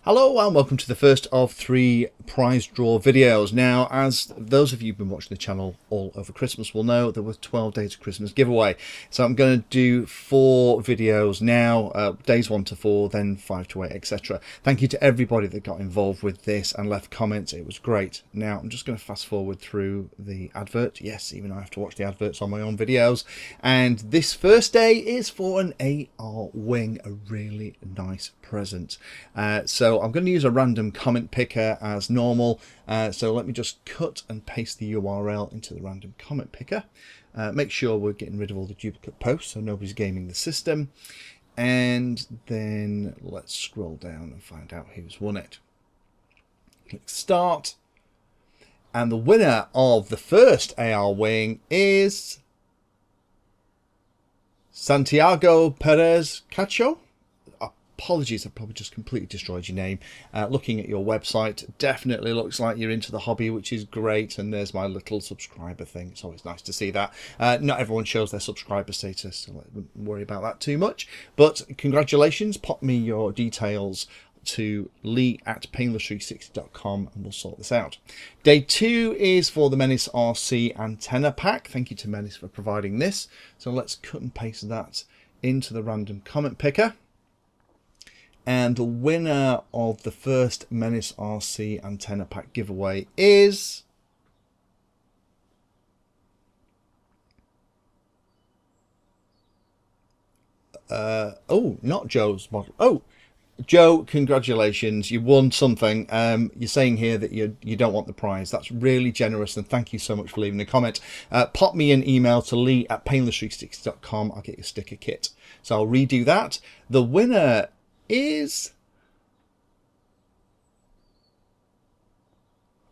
Hello and welcome to the first of 3 prize draw videos. Now, as those of you who've been watching the channel all over Christmas will know, there was 12 days of Christmas giveaway. So I'm going to do 4 videos now, days 1 to 4, then 5 to 8, etc. Thank you to everybody that got involved with this and left comments. It was great. Now, I'm just going to fast forward through the advert. Yes, even I have to watch the adverts on my own videos. And this first day is for an AR wing, a really nice present. So I'm going to use a random comment picker as normal. So let me just cut and paste the URL into the random comment picker. Make sure we're getting rid of all the duplicate posts so nobody's gaming the system. And then let's scroll down and find out who's won it. Click start. And the winner of the first AR wing is Santiago Perez Cacho. Apologies, I've probably just completely destroyed your name. Looking at your website, definitely looks like you're into the hobby, which is great. And there's my little subscriber thing. It's always nice to see that. Not everyone shows their subscriber status, so I wouldn't worry about that too much. But congratulations, pop me your details to lee@painless360.com and we'll sort this out. Day 2 is for the Menace RC antenna pack. Thank you to Menace for providing this. So let's cut and paste that into the random comment picker. And the winner of the first Menace RC antenna pack giveaway is not Joe's model. Oh, Joe, congratulations, you won something. You're saying here that you don't want the prize. That's really generous, and thank you so much for leaving a comment. Pop me an email to lee@painless360.com. I'll get you a sticker kit. So I'll redo that. The winner is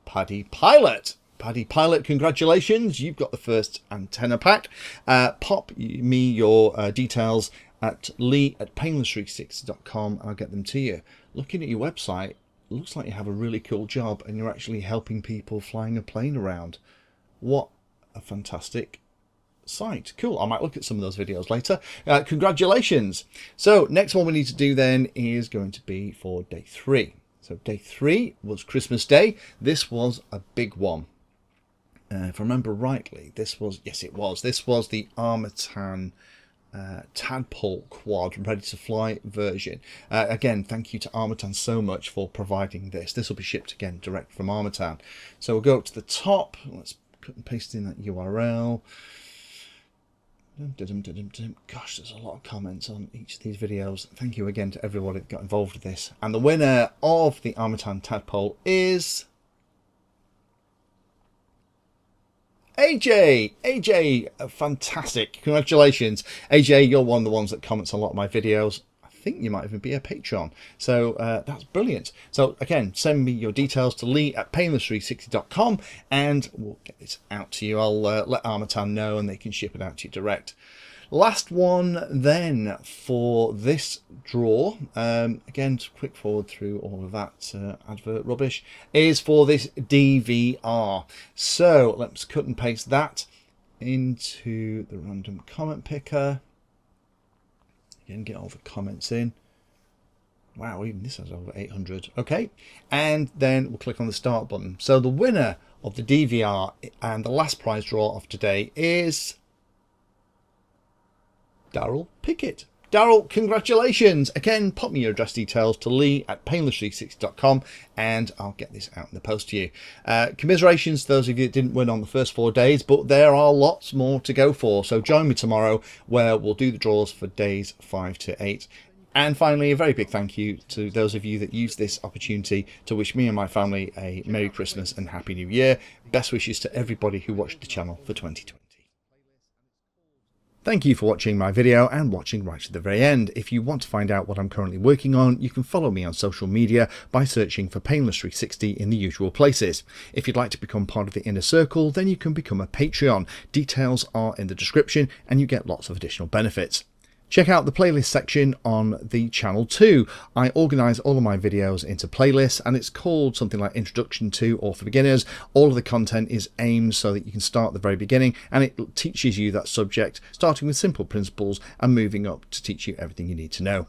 Paddy Pilot. Paddy Pilot, congratulations, you've got the first antenna pack. Pop me your details at lee@painless360.com. I'll get them to you. Looking at your website, looks like you have a really cool job and you're actually helping people flying a plane around. What a fantastic site. Cool. I might look at some of those videos later. Congratulations. So next one we need to do then is going to be for day 3. So day 3 was Christmas Day. This was a big one. If I remember rightly, this was the Armatan Tadpole Quad Ready to Fly version. Again, thank you to Armatan so much for providing this. This will be shipped again direct from Armatan. So we'll go up to the top. Let's cut and paste in that URL. Gosh, there's a lot of comments on each of these videos. Thank you again to everybody that got involved with this. And the winner of the Armatan Tadpole is AJ. AJ, fantastic. Congratulations. AJ, you're one of the ones that comments a lot of my videos. I think you might even be a Patreon. So that's brilliant. So again, send me your details to lee@painless360.com and we'll get this out to you. I'll let Armatan know and they can ship it out to you direct. Last one then for this draw, again, just quick forward through all of that advert rubbish, is for this DVR. So let's cut and paste that into the random comment picker. Again, get all the comments in. Wow, even this has over 800. Okay, and then we'll click on the start button. So the winner of the DVR and the last prize draw of today is Daryl Pickett. Daryl, congratulations. Again, pop me your address details to lee@painless360.com and I'll get this out in the post to you. Commiserations to those of you that didn't win on the first 4 days, but there are lots more to go for. So join me tomorrow where we'll do the draws for days 5 to 8. And finally, a very big thank you to those of you that use this opportunity to wish me and my family a Merry Christmas and Happy New Year. Best wishes to everybody who watched the channel for 2020. Thank you for watching my video and watching right to the very end. If you want to find out what I'm currently working on, you can follow me on social media by searching for Painless360 in the usual places. If you'd like to become part of the inner circle, then you can become a Patreon. Details are in the description and you get lots of additional benefits. Check out the playlist section on the channel too. I organise all of my videos into playlists and it's called something like Introduction to or for Beginners. All of the content is aimed so that you can start at the very beginning and it teaches you that subject, starting with simple principles and moving up to teach you everything you need to know.